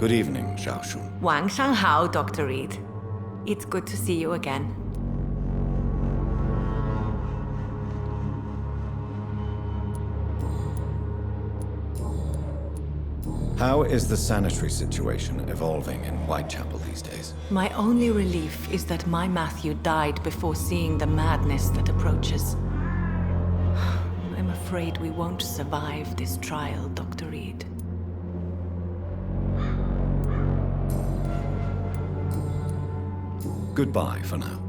Good evening, Xiaoshun. Wang Shanghao, Dr. Reed. It's good to see you again. How is the sanitary situation evolving in Whitechapel these days? My only relief is that my Matthew died before seeing the madness that approaches. I'm afraid we won't survive this trial, Dr. Reed. Goodbye for now.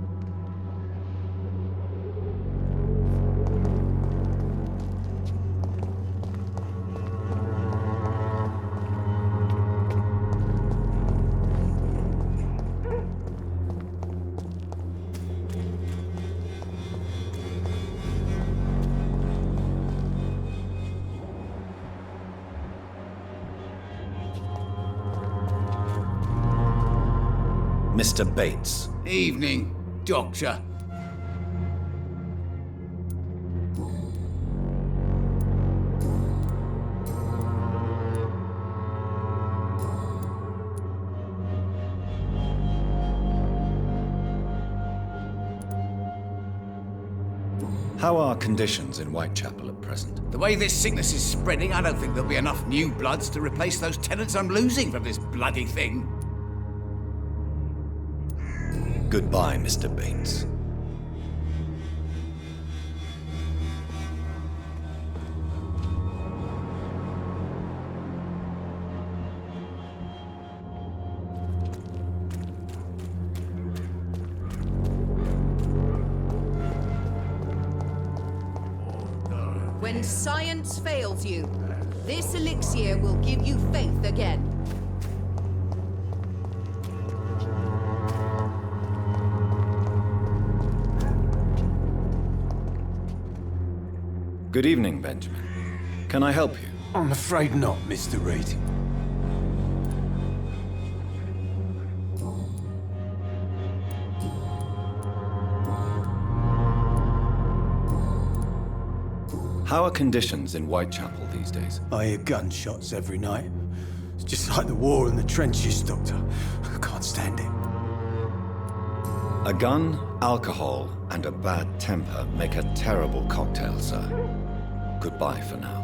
Mr. Bates. Evening, Doctor. How are conditions in Whitechapel at present? The way this sickness is spreading, I don't think there'll be enough new bloods to replace those tenants I'm losing from this bloody thing. Goodbye, Mr. Bates. When science fails you, this elixir will give you faith again. Good evening, Benjamin. Can I help you? I'm afraid not, Mr. Reed. How are conditions in Whitechapel these days? I hear gunshots every night. It's just like the war in the trenches, Doctor. I can't stand it. A gun, alcohol, and a bad temper make a terrible cocktail, sir. Goodbye for now.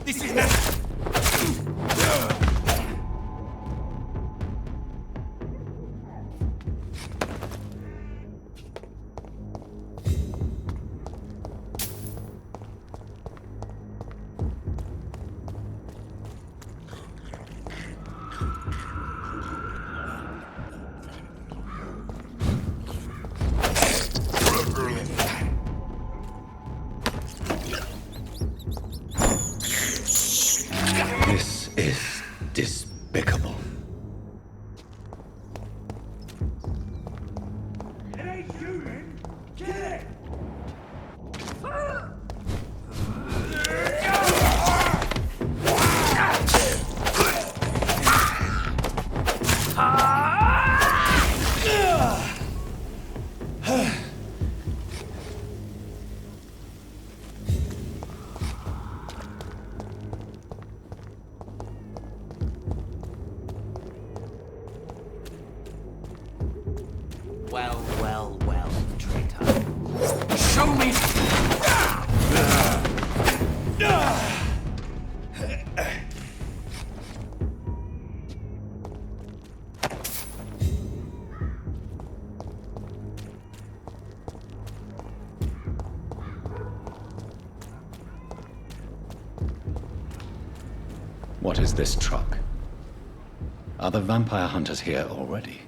This is not... This is despicable. It ain't shooting! Kill it! Well, well, well, traitor. Show me! What is this truck? Are the vampire hunters here already?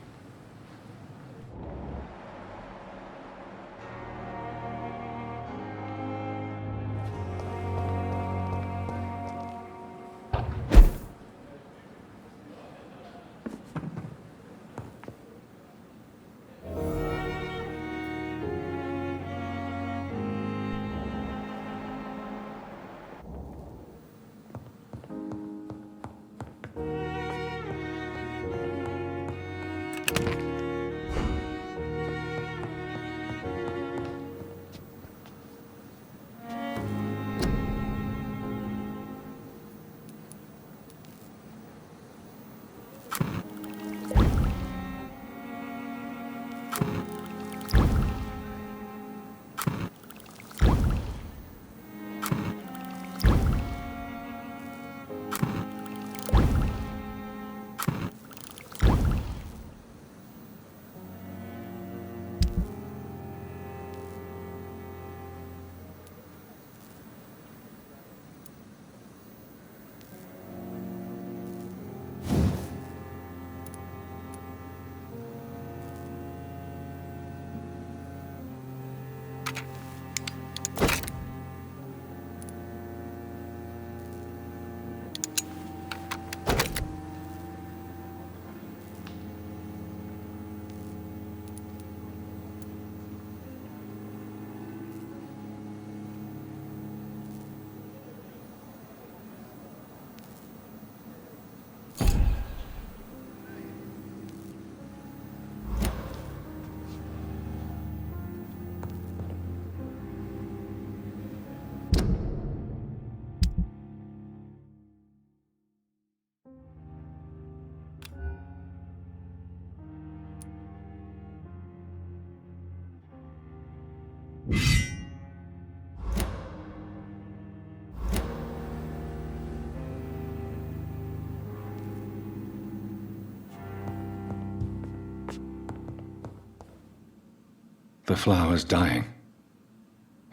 The flower's dying.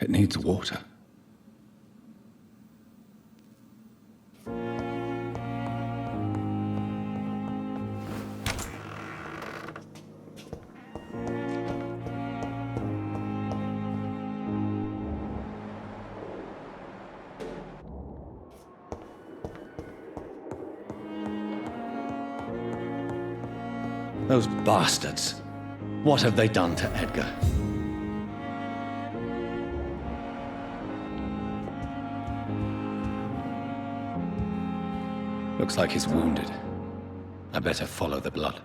It needs water. Those bastards. What have they done to Edgar? Looks like he's wounded. I better follow the blood.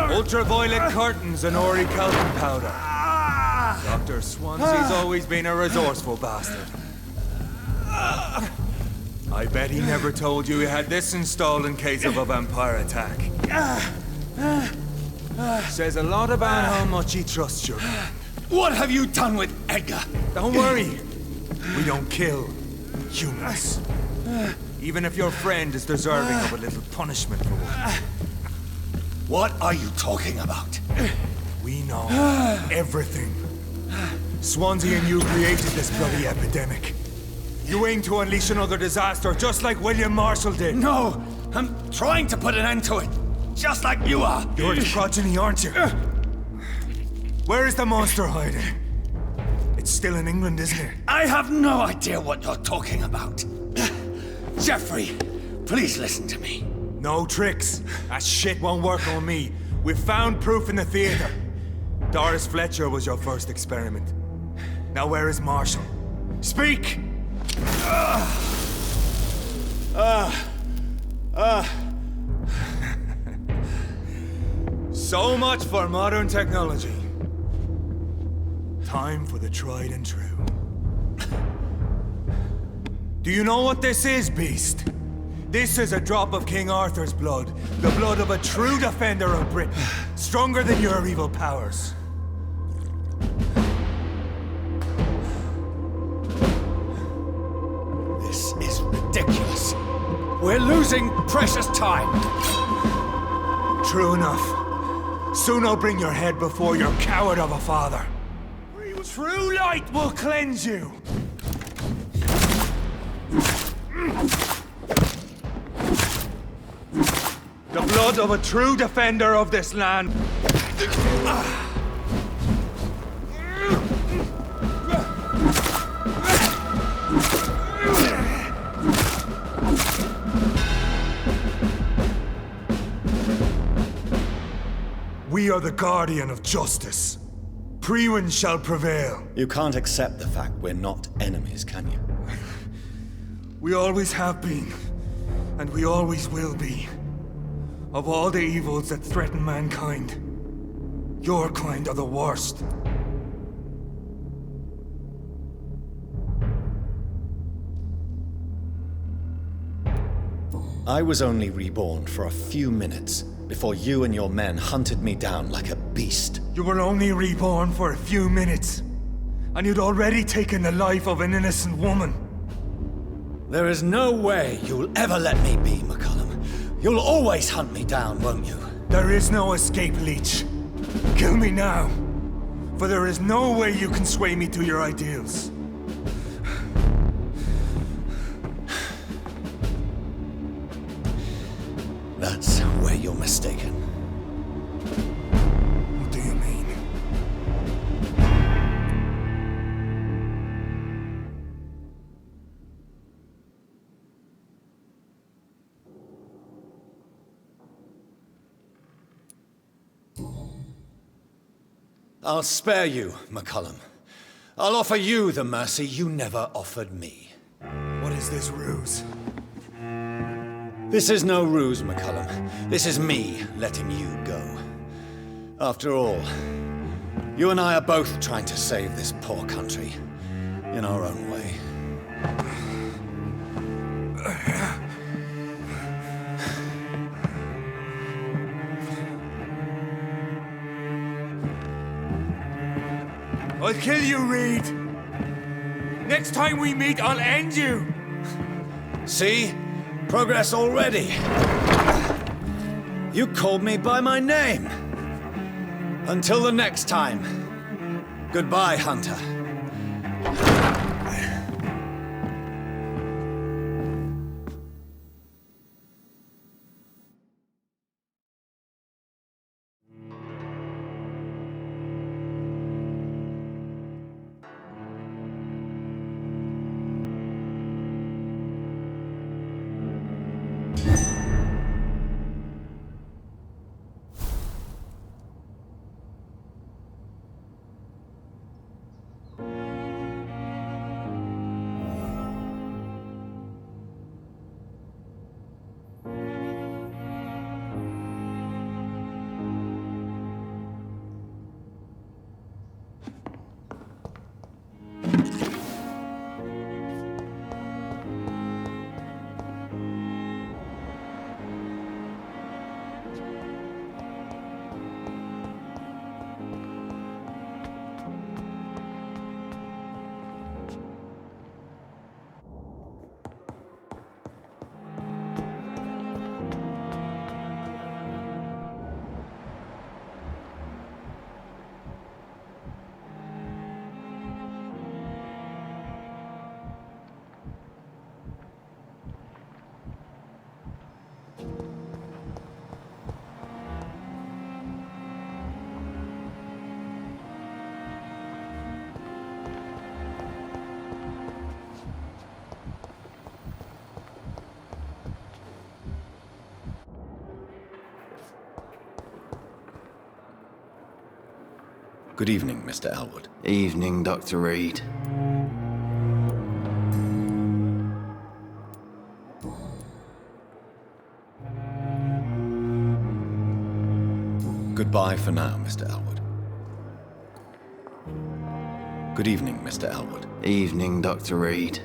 Ultraviolet curtains and orichalcum powder. Dr. Swansea's always been a resourceful bastard. I bet he never told you he had this installed in case of a vampire attack. Says a lot about how much he trusts you. What have you done with Edgar? Don't worry. We don't kill humans. Even if your friend is deserving of a little punishment for one. What are you talking about? We know everything. Swansea and you created this bloody epidemic. You aim to unleash another disaster, just like William Marshall did. No, I'm trying to put an end to it. Just like you are. You're the progeny, aren't you? Where is the monster hiding? It's still in England, isn't it? I have no idea what you're talking about. Jeffrey, please listen to me. No tricks. That shit won't work on me. We've found proof in the theater. Doris Fletcher was your first experiment. Now where is Marshall? Speak! So much for modern technology. Time for the tried and true. Do you know what this is, Beast? This is a drop of King Arthur's blood. The blood of a true defender of Britain. Stronger than your evil powers. This is ridiculous. We're losing precious time. True enough. Soon I'll bring your head before your coward of a father. True light will cleanse you. The blood of a true defender of this land. We are the guardian of justice. Priwen shall prevail. You can't accept the fact we're not enemies, can you? We always have been, and we always will be. Of all the evils that threaten mankind, your kind are the worst. I was only reborn for a few minutes before you and your men hunted me down like a beast. You were only reborn for a few minutes, and you'd already taken the life of an innocent woman. There is no way you'll ever let me be, McCullum. You'll always hunt me down, won't you? There is no escape, Leech. Kill me now, for there is no way you can sway me to your ideals. That's where you're mistaken. What do you mean? I'll spare you, McCullum. I'll offer you the mercy you never offered me. What is this ruse? This is no ruse, McCullum. This is me letting you go. After all, you and I are both trying to save this poor country in our own way. I'll kill you, Reed. Next time we meet, I'll end you. See? Progress already. You called me by my name. Until the next time. Goodbye, Hunter. Good evening, Mr. Elwood. Evening, Dr. Reed. Goodbye for now, Mr. Elwood. Good evening, Mr. Elwood. Evening, Dr. Reed.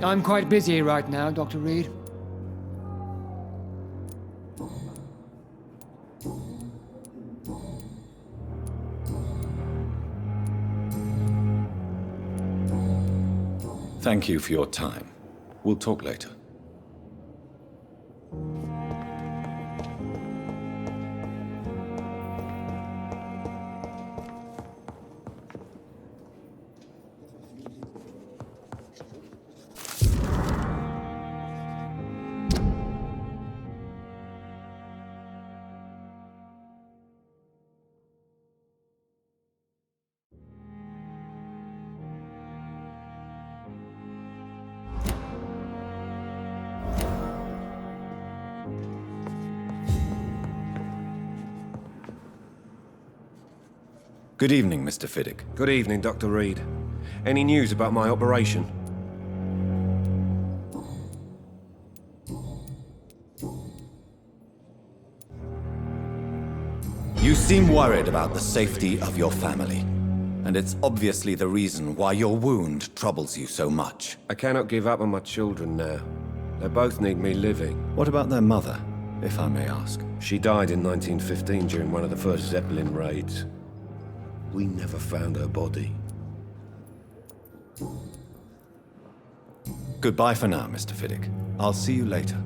I'm quite busy right now, Dr. Reed. Thank you for your time. We'll talk later. Good evening, Mr. Fiddick. Good evening, Dr. Reed. Any news about my operation? You seem worried about the safety of your family. And it's obviously the reason why your wound troubles you so much. I cannot give up on my children now. They both need me living. What about their mother, if I may ask? She died in 1915 during one of the first Zeppelin raids. We never found her body. Goodbye for now, Mr. Fiddick. I'll see you later.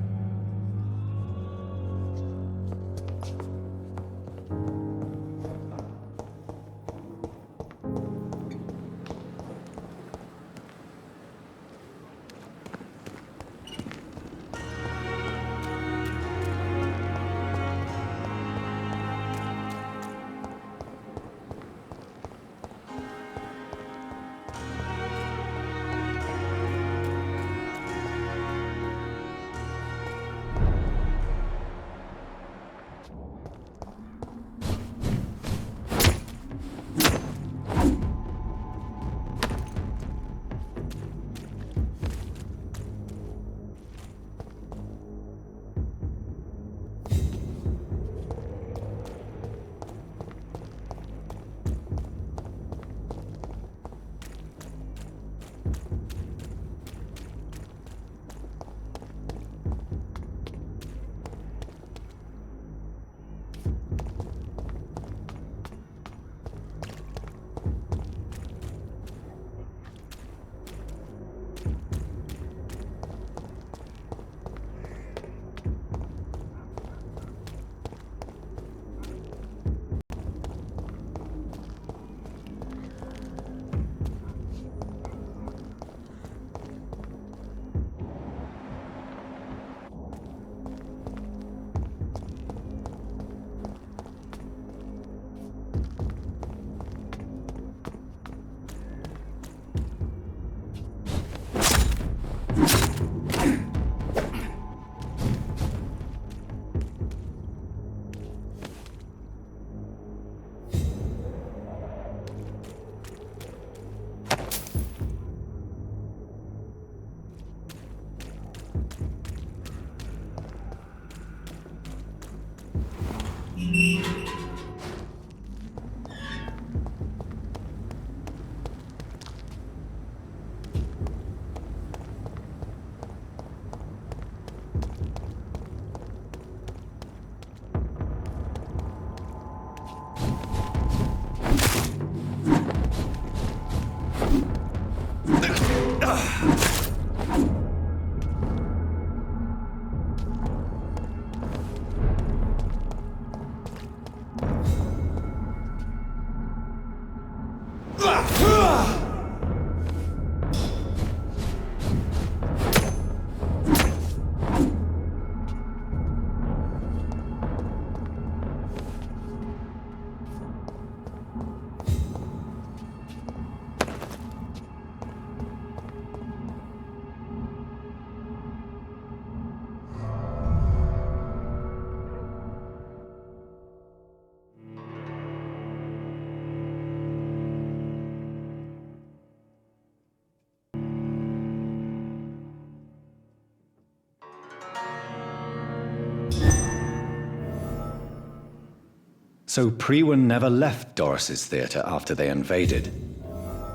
So Priwen never left Doris's theater after they invaded.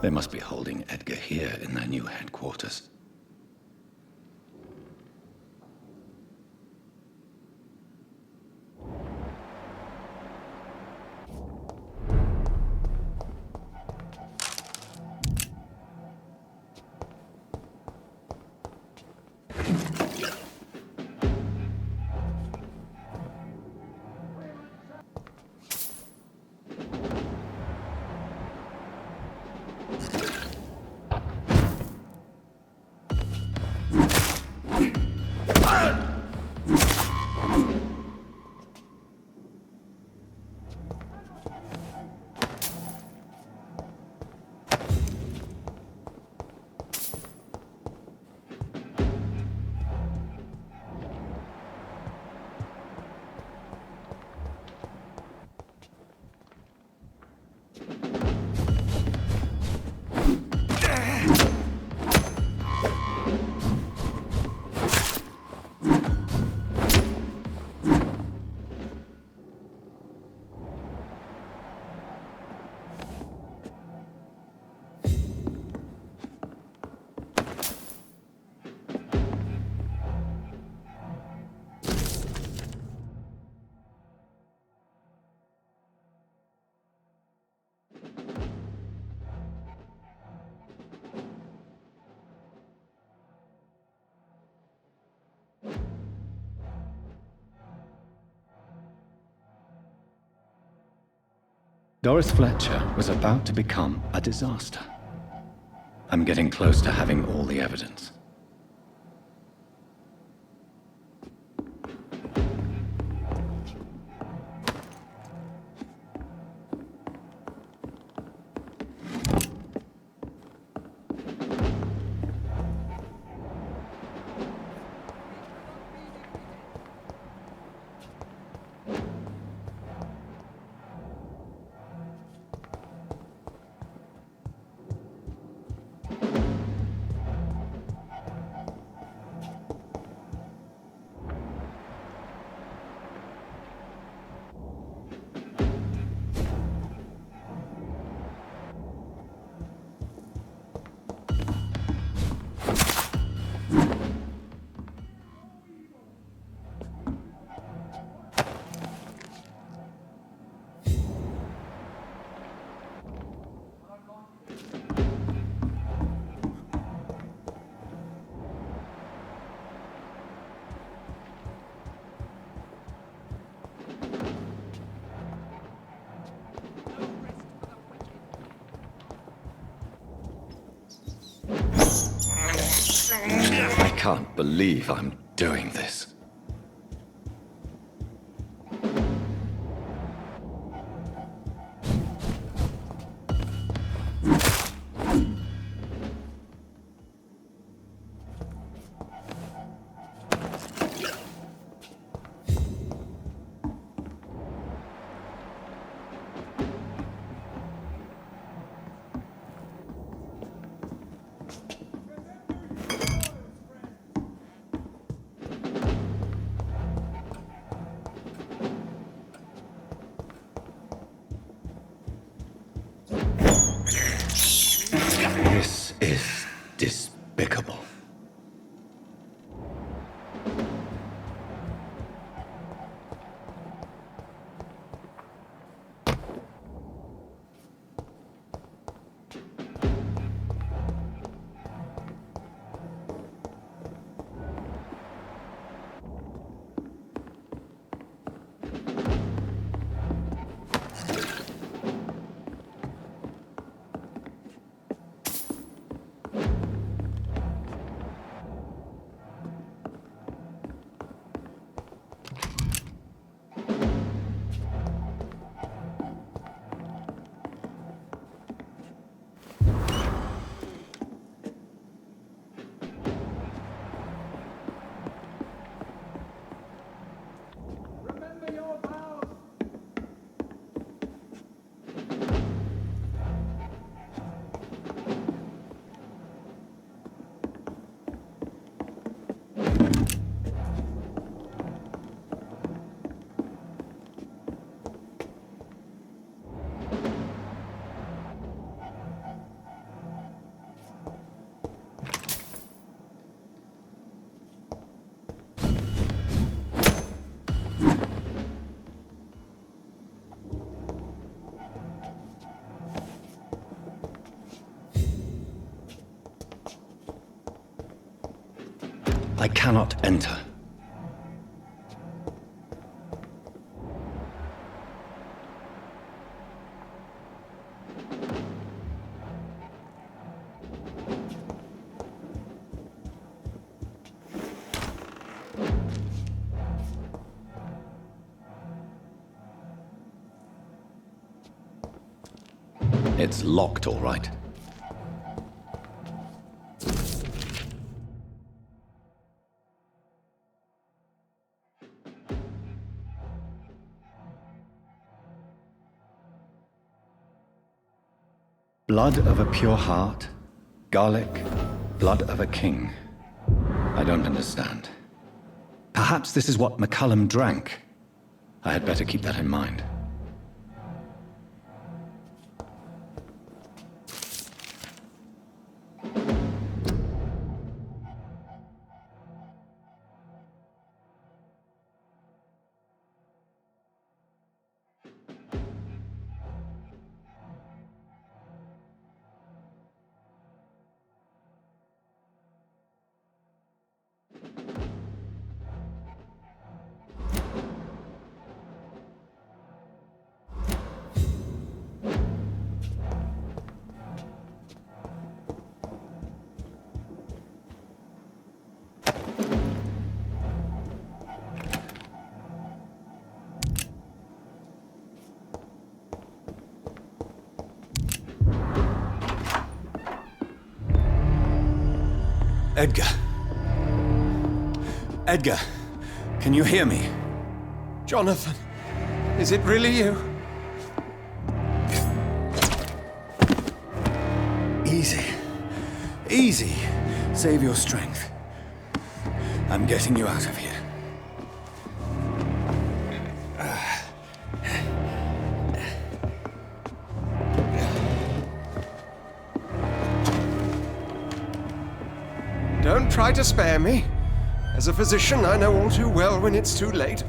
They must be holding Edgar here in their new headquarters. Doris Fletcher was about to become a disaster. I'm getting close to having all the evidence. I can't believe I'm doing this. This is despicable. I cannot enter. It's locked, all right. Blood of a pure heart, garlic, blood of a king. I don't understand. Perhaps this is what McCullum drank. I had better keep that in mind. Edgar. Edgar, can you hear me? Jonathan, is it really you? Easy. Easy. Save your strength. I'm getting you out of here. Don't try to spare me. As a physician, I know all too well when it's too late.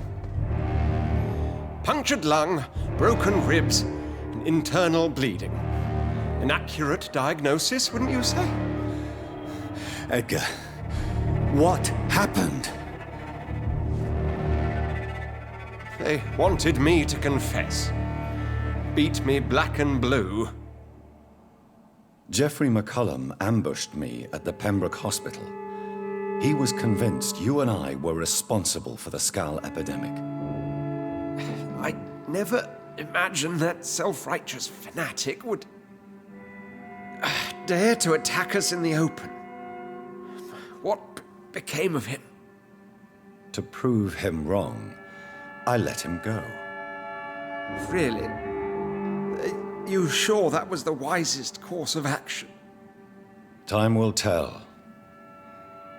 Punctured lung, broken ribs, and internal bleeding. An accurate diagnosis, wouldn't you say? Edgar, what happened? They wanted me to confess. Beat me black and blue. Jeffrey McCullum ambushed me at the Pembroke Hospital. He was convinced you and I were responsible for the Skal epidemic. I never imagined that self-righteous fanatic would dare to attack us in the open. What became of him? To prove him wrong, I let him go. Really? You sure that was the wisest course of action? Time will tell.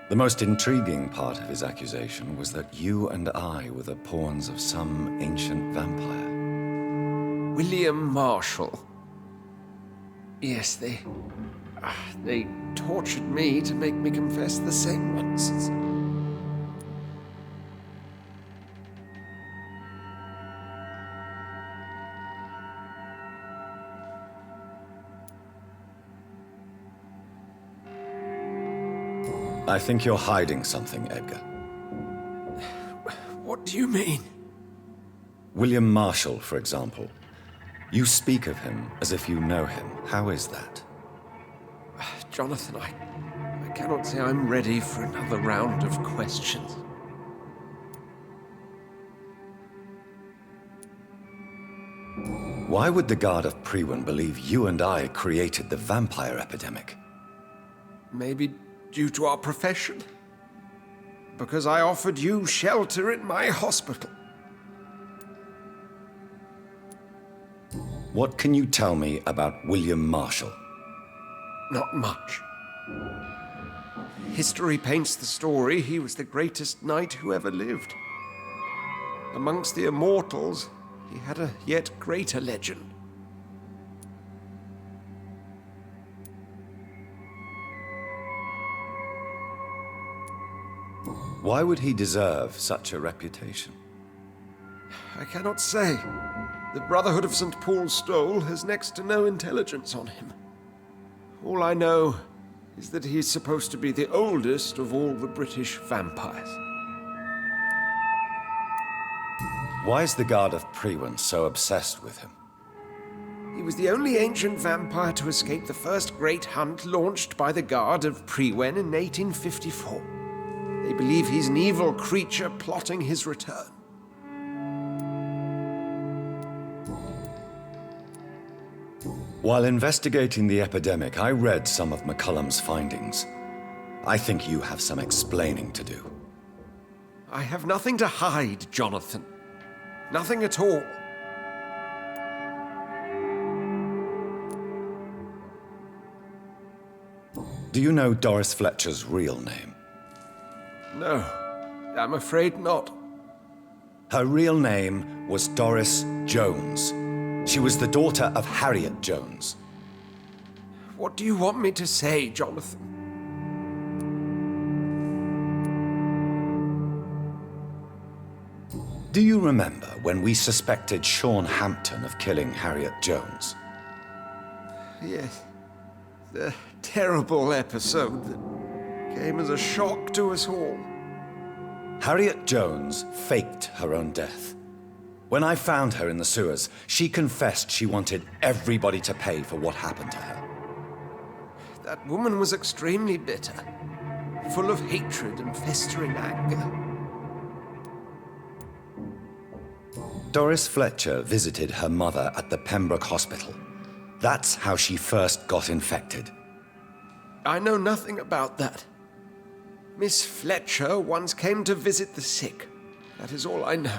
The most intriguing part of his accusation was that you and I were the pawns of some ancient vampire. William Marshall. Yes, they tortured me to make me confess the same nonsense. I think you're hiding something, Edgar. What do you mean? William Marshall, for example. You speak of him as if you know him. How is that? Jonathan, I cannot say I'm ready for another round of questions. Why would the Guard of Priwen believe you and I created the vampire epidemic? Maybe due to our profession. Because I offered you shelter in my hospital. What can you tell me about William Marshall? Not much. History paints the story he was the greatest knight who ever lived. Amongst the immortals, he had a yet greater legend. Why would he deserve such a reputation? I cannot say. The Brotherhood of St. Paul's Stole has next to no intelligence on him. All I know is that he's supposed to be the oldest of all the British vampires. Why is the Guard of Priwen so obsessed with him? He was the only ancient vampire to escape the first great hunt launched by the Guard of Priwen in 1854. They believe he's an evil creature plotting his return. While investigating the epidemic, I read some of McCullum's findings. I think you have some explaining to do. I have nothing to hide, Jonathan. Nothing at all. Do you know Doris Fletcher's real name? No, I'm afraid not. Her real name was Doris Jones. She was the daughter of Harriet Jones. What do you want me to say, Jonathan? Do you remember when we suspected Sean Hampton of killing Harriet Jones? Yes. The terrible episode that came as a shock to us all. Harriet Jones faked her own death. When I found her in the sewers, she confessed she wanted everybody to pay for what happened to her. That woman was extremely bitter, full of hatred and festering anger. Doris Fletcher visited her mother at the Pembroke Hospital. That's how she first got infected. I know nothing about that. Miss Fletcher once came to visit the sick. That is all I know.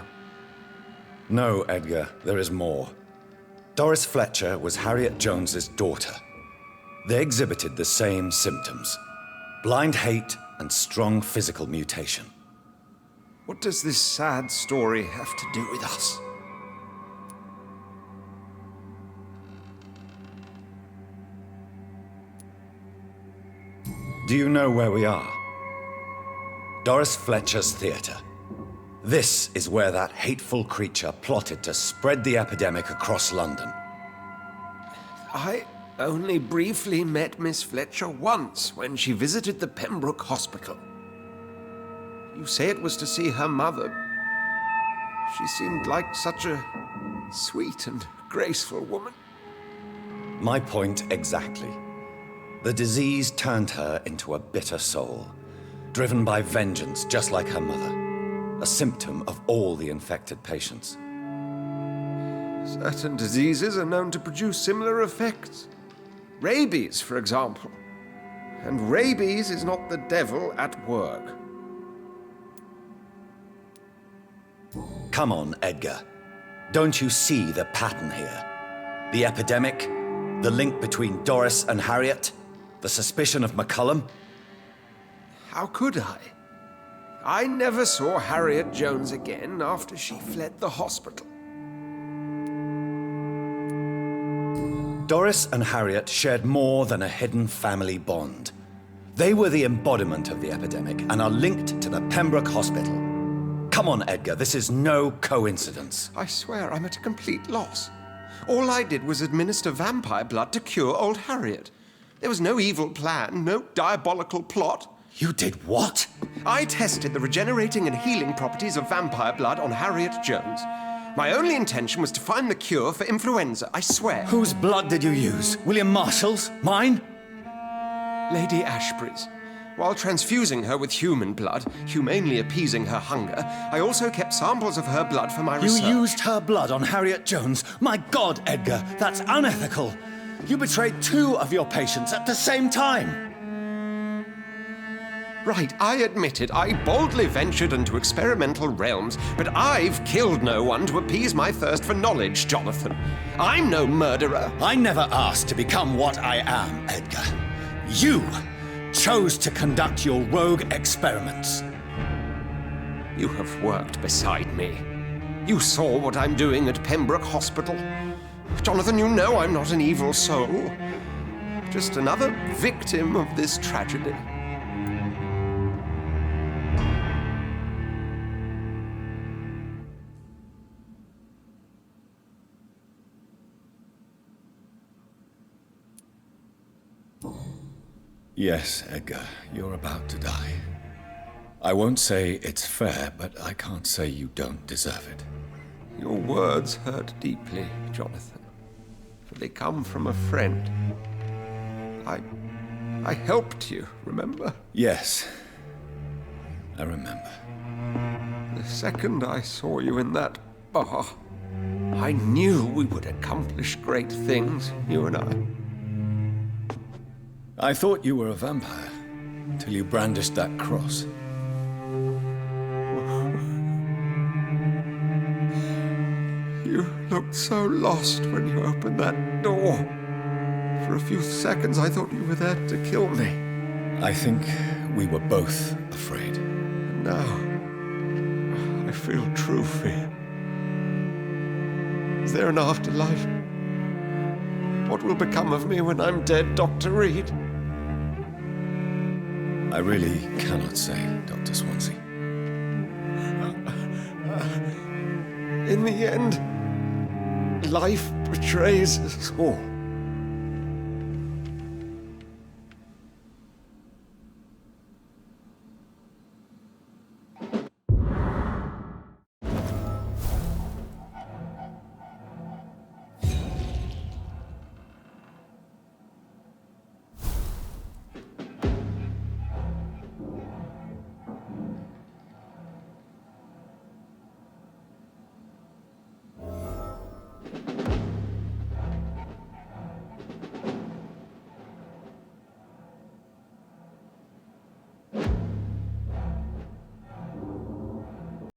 No, Edgar, there is more. Doris Fletcher was Harriet Jones's daughter. They exhibited the same symptoms: blind hate and strong physical mutation. What does this sad story have to do with us? Do you know where we are? Doris Fletcher's theater. This is where that hateful creature plotted to spread the epidemic across London. I only briefly met Miss Fletcher once when she visited the Pembroke Hospital. You say it was to see her mother. She seemed like such a sweet and graceful woman. My point exactly. The disease turned her into a bitter soul, driven by vengeance just like her mother. A symptom of all the infected patients. Certain diseases are known to produce similar effects. Rabies, for example. And rabies is not the devil at work. Come on, Edgar. Don't you see the pattern here? The epidemic, the link between Doris and Harriet, the suspicion of McCullum? How could I? I never saw Harriet Jones again after she fled the hospital. Doris and Harriet shared more than a hidden family bond. They were the embodiment of the epidemic and are linked to the Pembroke Hospital. Come on, Edgar, this is no coincidence. I swear I'm at a complete loss. All I did was administer vampire blood to cure old Harriet. There was no evil plan, no diabolical plot. You did what? I tested the regenerating and healing properties of vampire blood on Harriet Jones. My only intention was to find the cure for influenza, I swear. Whose blood did you use? William Marshall's? Mine? Lady Ashbury's. While transfusing her with human blood, humanely appeasing her hunger, I also kept samples of her blood for my research. You used her blood on Harriet Jones? My God, Edgar, that's unethical. You betrayed 2 of your patients at the same time. Right, I admit it. I boldly ventured into experimental realms, but I've killed no one to appease my thirst for knowledge, Jonathan. I'm no murderer. I never asked to become what I am, Edgar. You chose to conduct your rogue experiments. You have worked beside me. You saw what I'm doing at Pembroke Hospital. Jonathan, you know I'm not an evil soul. Just another victim of this tragedy. Yes, Edgar, you're about to die. I won't say it's fair, but I can't say you don't deserve it. Your words hurt deeply, Jonathan, for they come from a friend. I helped you, remember? Yes, I remember. The second I saw you in that bar, I knew we would accomplish great things, you and I. I thought you were a vampire, till you brandished that cross. You looked so lost when you opened that door. For a few seconds, I thought you were there to kill me. I think we were both afraid. And now, I feel true fear. Is there an afterlife? What will become of me when I'm dead, Dr. Reed? I really cannot say, Dr. Swansea. In the end, life betrays us all.